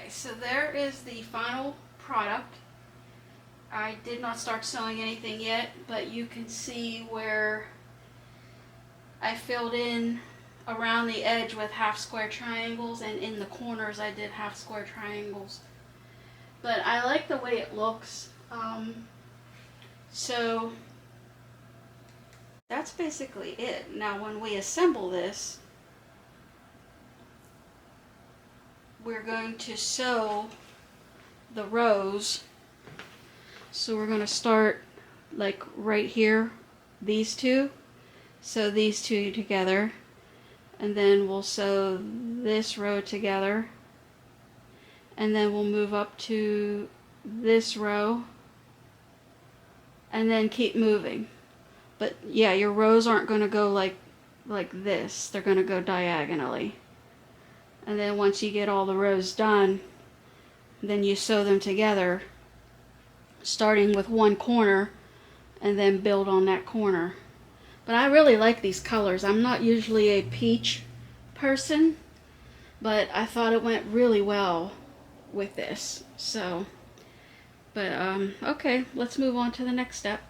Okay, so there is the final product. I did not start sewing anything yet, but you can see where I filled in around the edge with half square triangles, and in the corners I did half square triangles. But I like the way it looks. So that's basically it. Now when we assemble this, we're going to sew the rows. So we're going to start like right here, these two. Sew these two together, and then we'll sew this row together, and then we'll move up to this row, and then keep moving. But yeah, your rows aren't going to go like this. They're going to go diagonally. And then once you get all the rows done, then you sew them together, starting with one corner and then build on that corner. But I really like these colors. I'm not usually a peach person, but I thought it went really well with this. So, but okay, let's move on to the next step.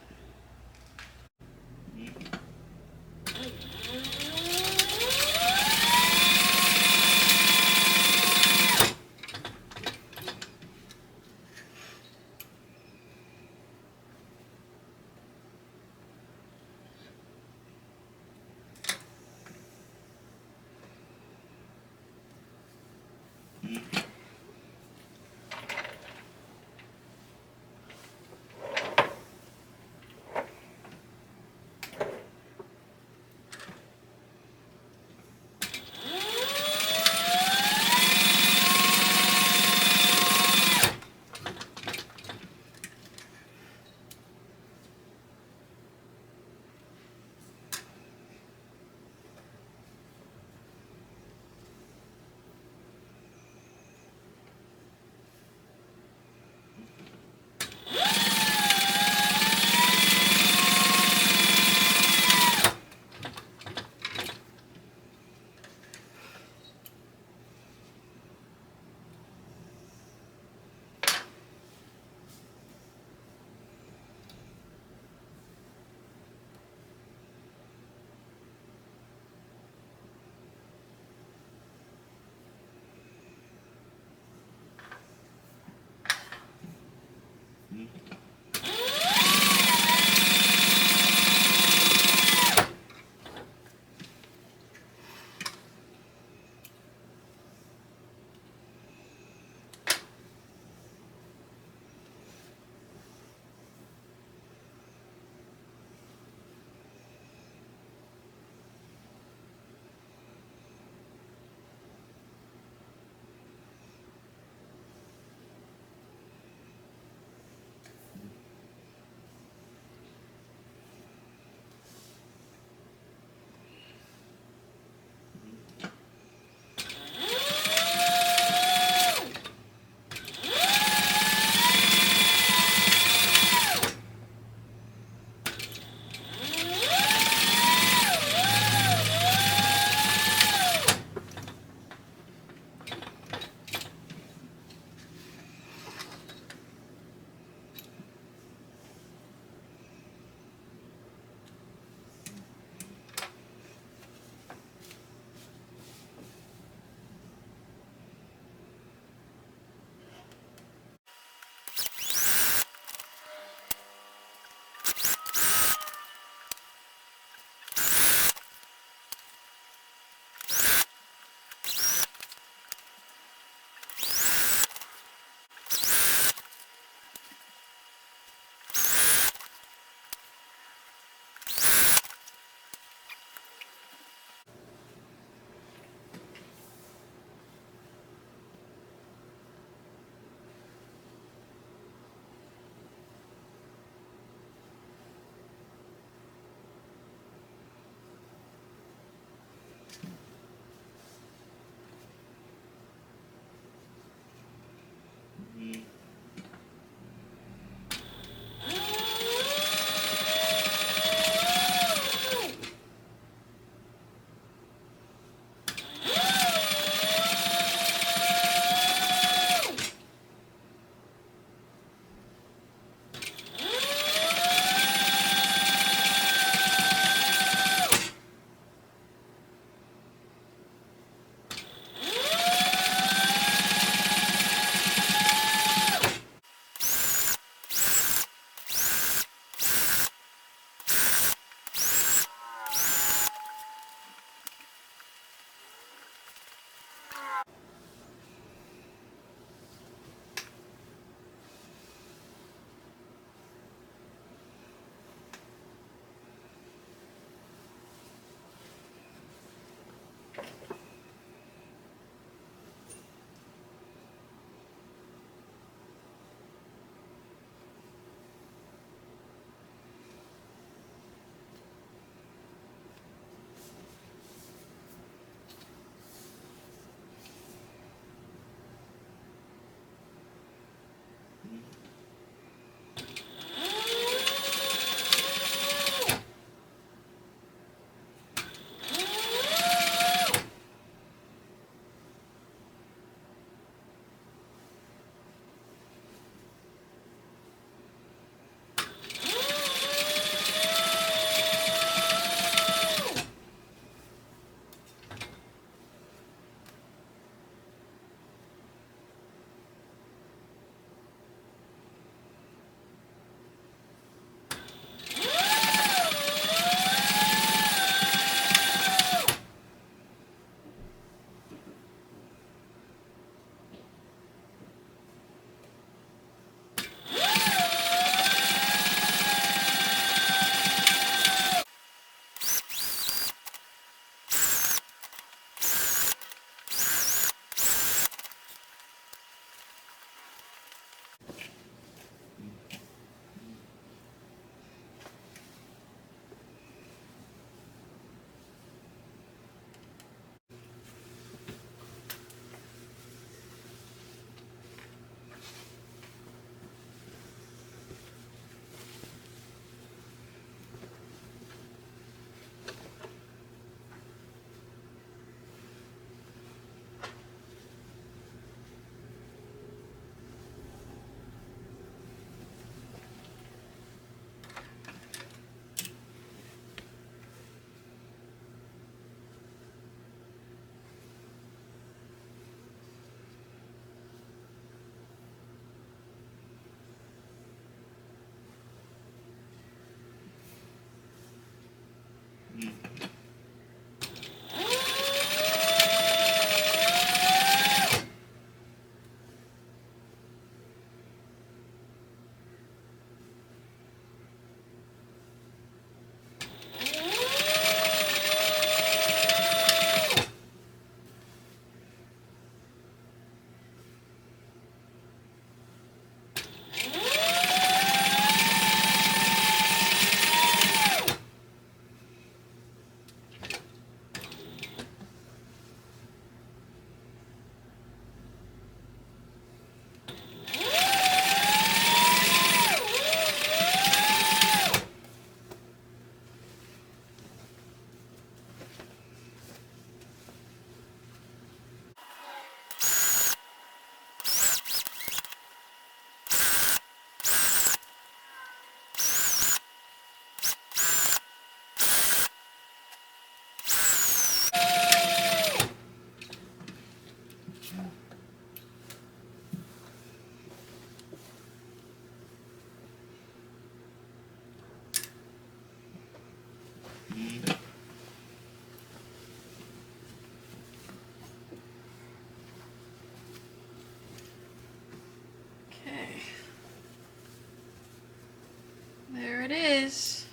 it is.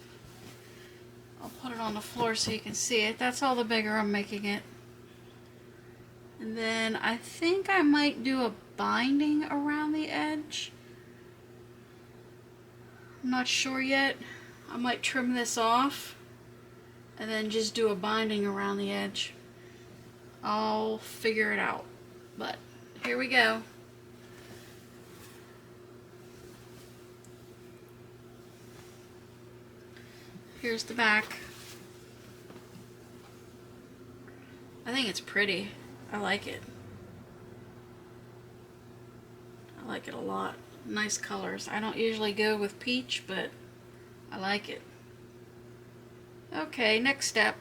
I'll put it on the floor so you can see it. That's all the bigger I'm making it. And then I think I might do a binding around the edge. I'm not sure yet. I might trim this off and then just do a binding around the edge. I'll figure it out. But here we go. Here's the back. I think it's pretty. I like it. I like it a lot. Nice colors. I don't usually go with peach, but I like it. Okay, next step.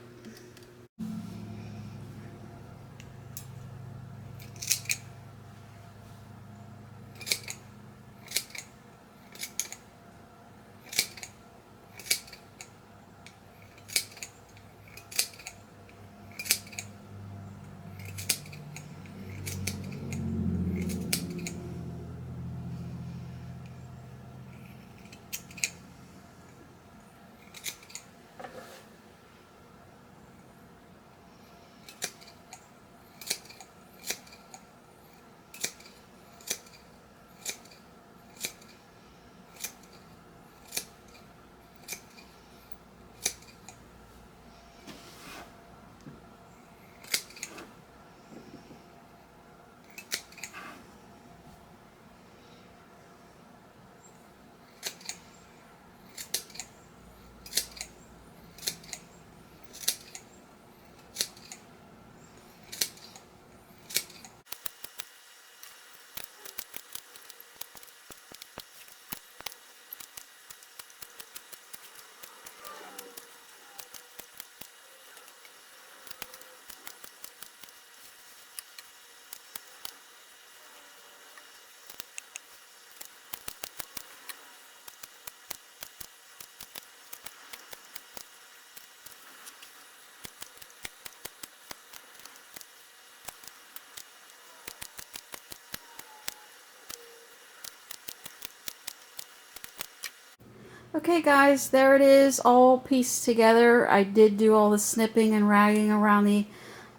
Okay guys, there it is, all pieced together. I did do all the snipping and ragging around the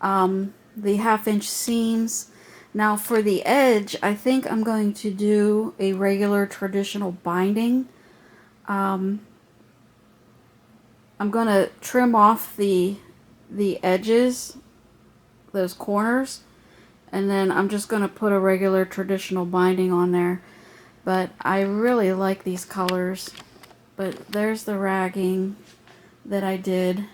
1/2-inch seams. Now for the edge, I think I'm going to do a regular traditional binding. I'm going to trim off the edges, those corners, and then I'm just going to put a regular traditional binding on there. But I really like these colors. But there's the ragging that I did.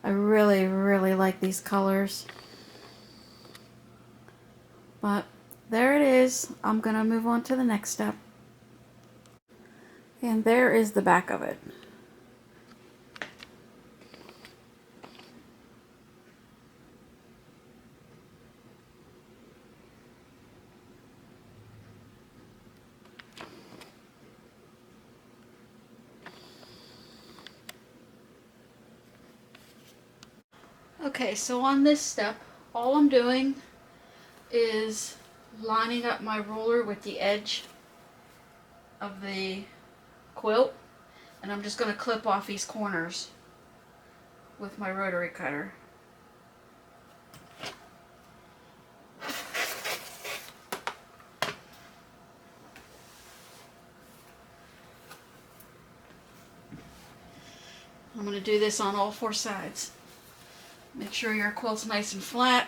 I really, really like these colors. But there it is. I'm gonna move on to the next step. And there is the back of it. Okay, so on this step, all I'm doing is lining up my ruler with the edge of the quilt, and I'm just going to clip off these corners with my rotary cutter. I'm going to do this on all 4 sides. Make sure your quilt's nice and flat.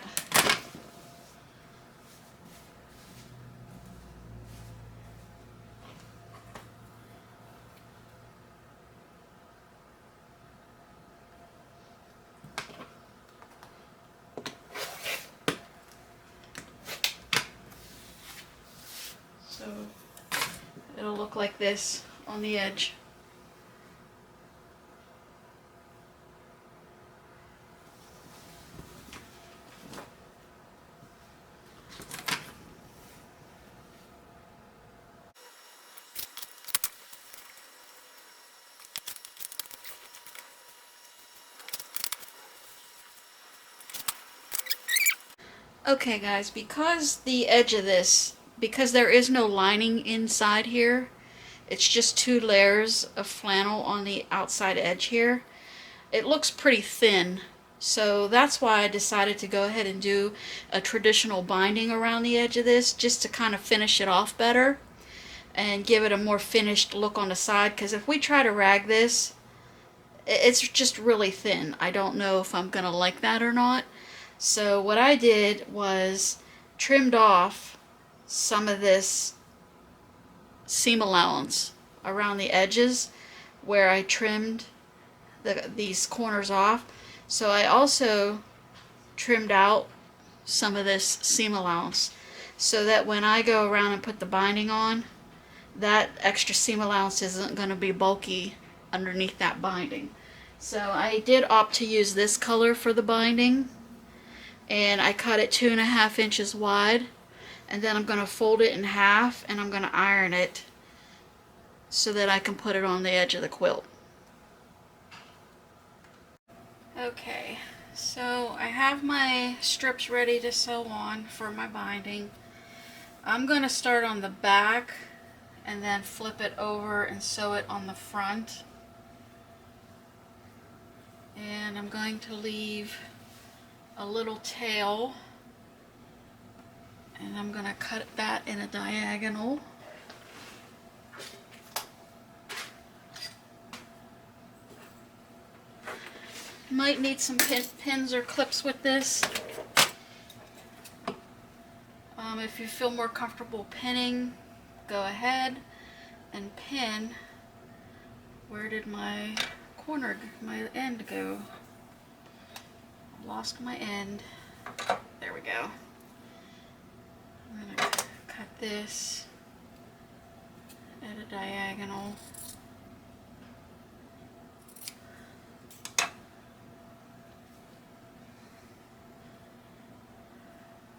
So it'll look like this on the edge. Okay guys, because the edge of this, because there is no lining inside here, it's just 2 layers of flannel on the outside edge here. It looks pretty thin, so that's why I decided to go ahead and do a traditional binding around the edge of this, just to kind of finish it off better and give it a more finished look on the side, because if we try to rag this, it's just really thin. I don't know if I'm gonna like that or not. So what I did was trimmed off some of this seam allowance around the edges where I trimmed these corners off. So I also trimmed out some of this seam allowance so that when I go around and put the binding on, that extra seam allowance isn't going to be bulky underneath that binding. So I did opt to use this color for the binding, and I cut it 2.5 inches wide, and then I'm going to fold it in half and I'm going to iron it so that I can put it on the edge of the quilt. Okay, so I have my strips ready to sew on for my binding. I'm going to start on the back and then flip it over and sew it on the front. And I'm going to leave a little tail, and I'm going to cut that in a diagonal. Might need some pins or clips with this. If you feel more comfortable pinning, go ahead and pin. Where did my end go? I lost my end. There we go. I'm going to cut this at a diagonal.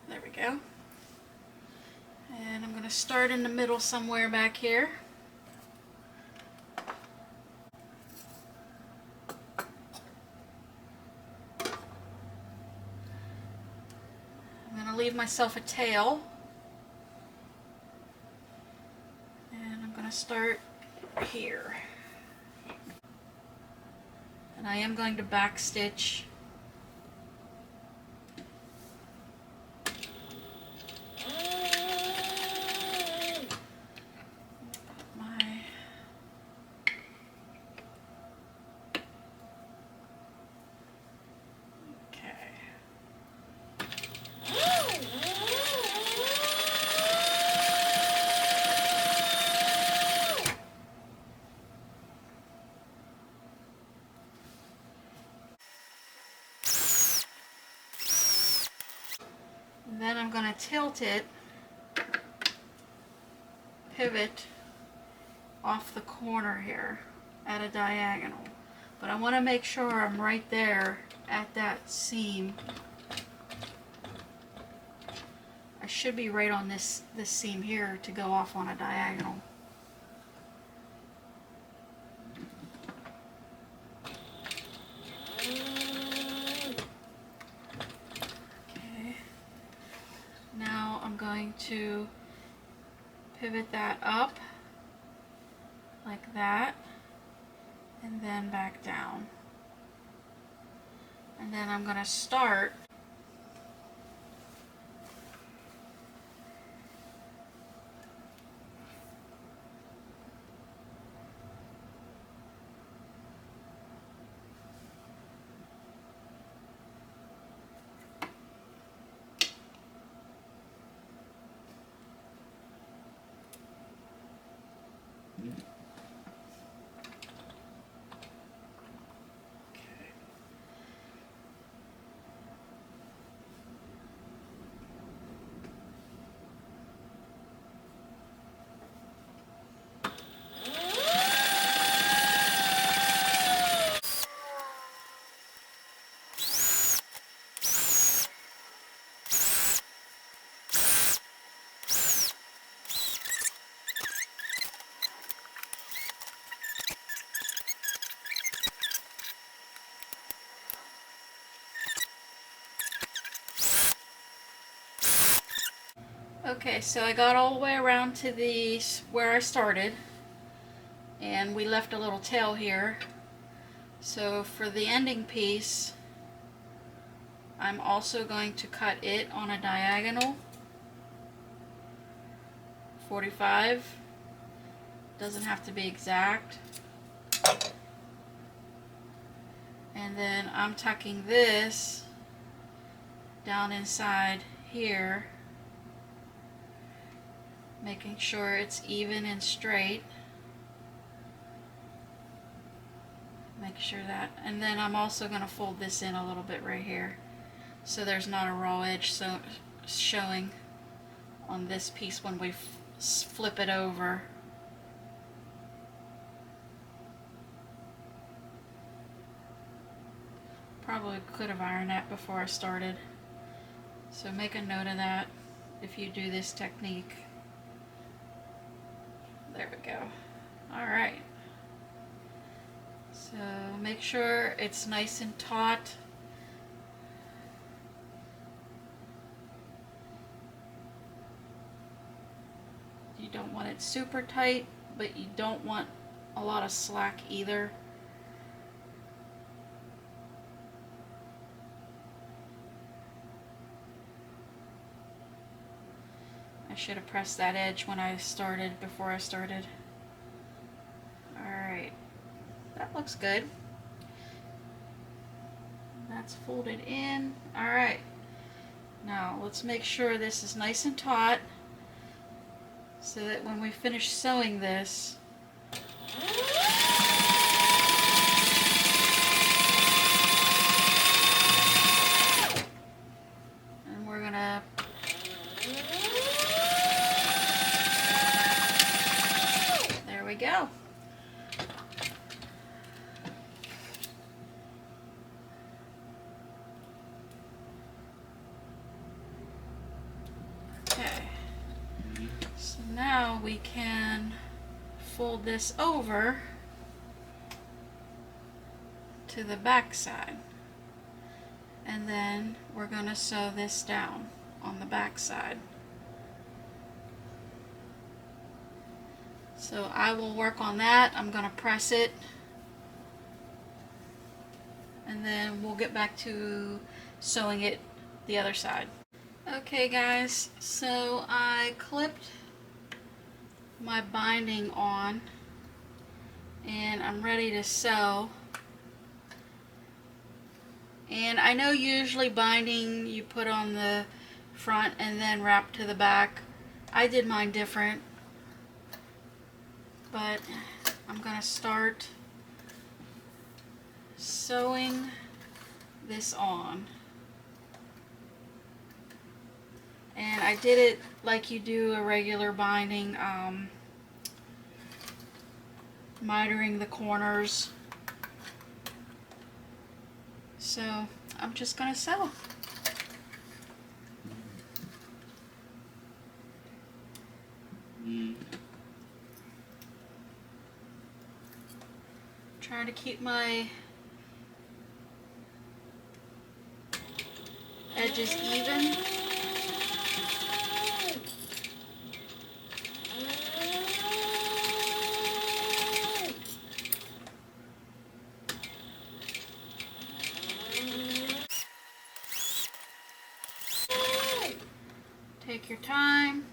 There we go. And I'm going to start in the middle somewhere back here. I'm going to leave myself a tail. And I'm going to start here. And I am going to back stitch and then I'm going to tilt it, pivot off the corner here at a diagonal. But I want to make sure I'm right there at that seam. I should be right on this seam here to go off on a diagonal. Okay. Now I'm going to pivot that up like that, and then back down. And then I'm going to start Okay, so I got all the way around to where I started, and we left a little tail here. So for the ending piece, I'm also going to cut it on a diagonal, 45. Doesn't have to be exact. And then I'm tucking this down inside here, making sure it's even and straight. Make sure that, and then I'm also going to fold this in a little bit right here, so there's not a raw edge showing on this piece when we flip it over. Probably could have ironed that before I started, so make a note of that if you do this technique. There we go. Alright, so make sure it's nice and taut. You don't want it super tight, but you don't want a lot of slack either. I should have pressed that edge when I started, before I started. Alright, that looks good. That's folded in. Alright, now let's make sure this is nice and taut, so that when we finish sewing this, and we're gonna there we go. Okay, so now we can fold this over to the back side, and then we're going to sew this down on the back side. So I will work on that. I'm going to press it, and then we'll get back to sewing it the other side. Okay guys, so I clipped my binding on, and I'm ready to sew. And I know usually binding you put on the front and then wrap to the back. I did mine different, but I'm gonna start sewing this on. And I did it like you do a regular binding, mitering the corners. So I'm just gonna sew. Trying to keep my edges even. Take your time.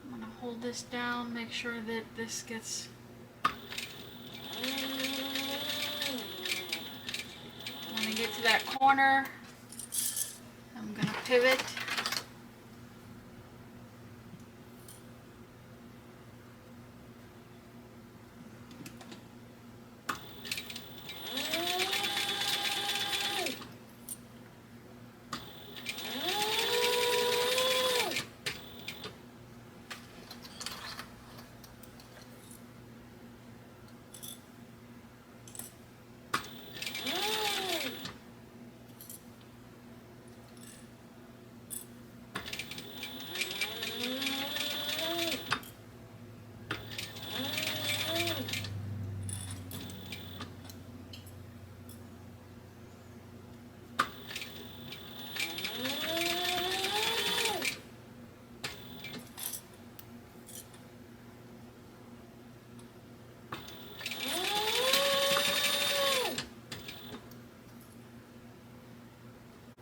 I'm going to hold this down, make sure that this gets when I get to that corner, I'm going to pivot.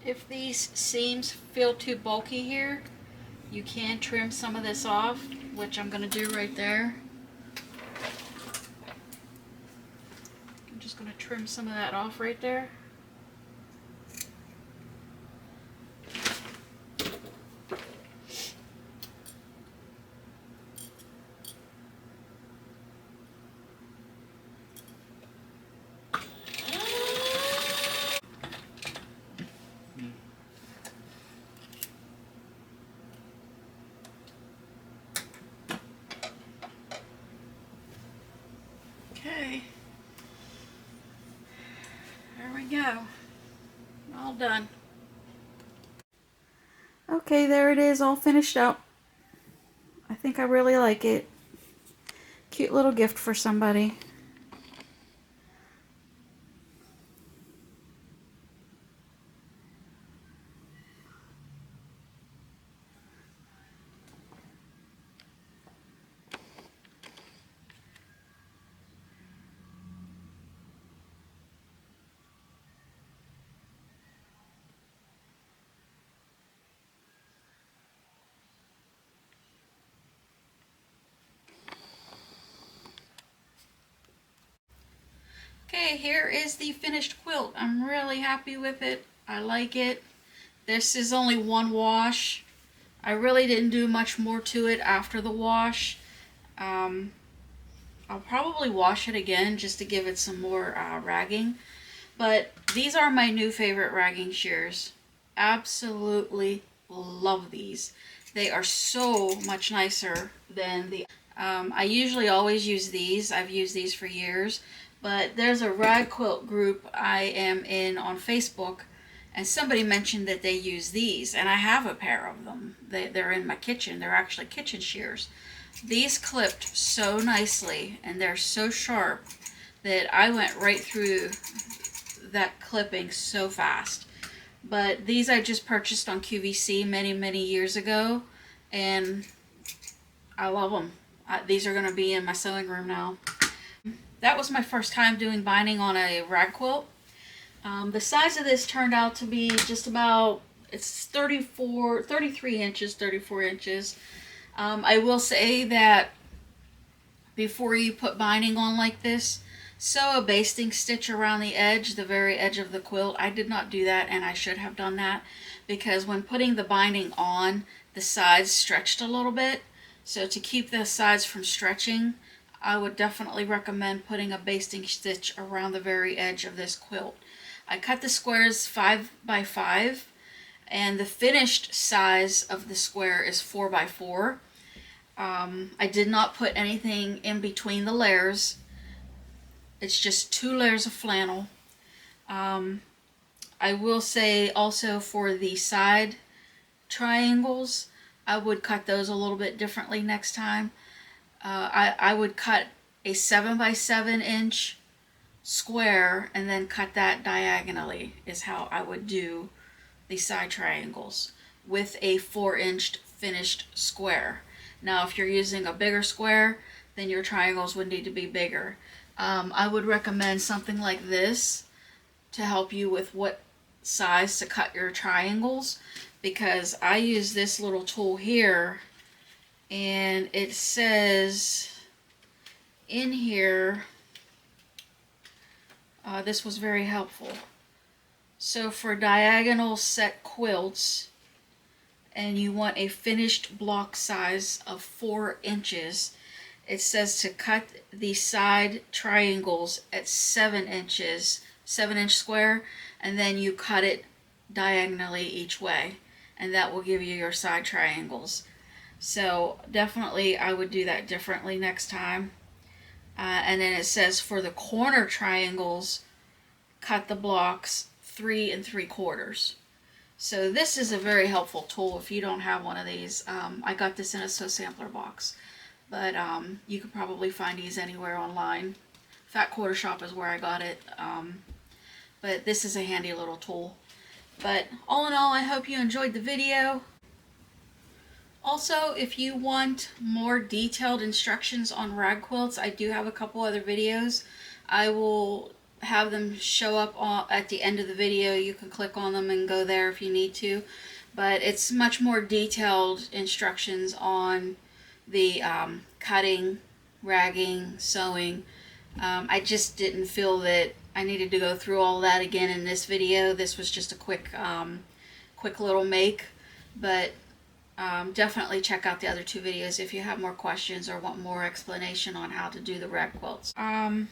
If these seams feel too bulky here, you can trim some of this off, which I'm going to do right there. I'm just going to trim some of that off right there. Okay, there we go, all done. Okay, there it is, all finished up. I think I really like it. Cute little gift for somebody. Okay, here is the finished quilt. I'm really happy with it. I like it. This is only one wash. I really didn't do much more to it after the wash. I'll probably wash it again just to give it some more ragging. But these are my new favorite ragging shears. Absolutely love these. They are so much nicer than the I usually always use these. I've used these for years. But there's a Rag Quilt group I am in on Facebook, and somebody mentioned that they use these, and I have a pair of them. They're in my kitchen. They're actually kitchen shears. These clipped so nicely, and they're so sharp that I went right through that clipping so fast. But these I just purchased on QVC many years ago, and I love them. These are going to be in my sewing room now. That was my first time doing binding on a rag quilt. The size of this turned out to be just about, it's 33 inches, 34 inches. I will say that before you put binding on like this, sew a basting stitch around the edge, the very edge of the quilt. I did not do that, and I should have done that, because when putting the binding on, the sides stretched a little bit. So to keep the sides from stretching, I would definitely recommend putting a basting stitch around the very edge of this quilt. I cut the squares 5 by 5, and the finished size of the square is 4 by 4. I did not put anything in between the layers. It's just 2 layers of flannel. I will say also for the side triangles, I would cut those a little bit differently next time. I would cut a 7 by 7 inch square and then cut that diagonally is how I would do the side triangles, with a 4-inch finished square. Now if you're using a bigger square, then your triangles would need to be bigger. I would recommend something like this to help you with what size to cut your triangles, because I use this little tool here, and it says in here, this was very helpful. So for diagonal set quilts, and you want a finished block size of 4 inches, it says to cut the side triangles at 7 inches, 7-inch square, and then you cut it diagonally each way, and that will give you your side triangles. So definitely I would do that differently next time. And then it says for the corner triangles, cut the blocks 3 3/4. So this is a very helpful tool if you don't have one of these. I got this in a Sew Sampler box, but you could probably find these anywhere online. Fat Quarter Shop is where I got it. But this is a handy little tool. But all in all, I hope you enjoyed the video. Also, if you want more detailed instructions on rag quilts, I do have a couple other videos. I will have them show up at the end of the video. You can click on them and go there if you need to, but it's much more detailed instructions on the cutting, ragging, sewing. I just didn't feel that I needed to go through all that again in this video. This was just a quick little make, but definitely check out the other two videos if you have more questions or want more explanation on how to do the rag quilts. I'm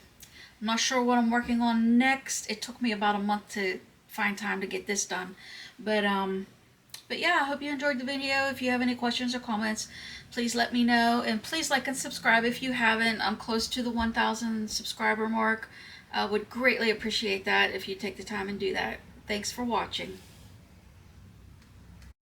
not sure what I'm working on next. It took me about a month to find time to get this done, but yeah, I hope you enjoyed the video. If you have any questions or comments, please let me know, and please like and subscribe if you haven't. I'm close to the 1,000 subscriber mark. I would greatly appreciate that if you take the time and do that. Thanks for watching.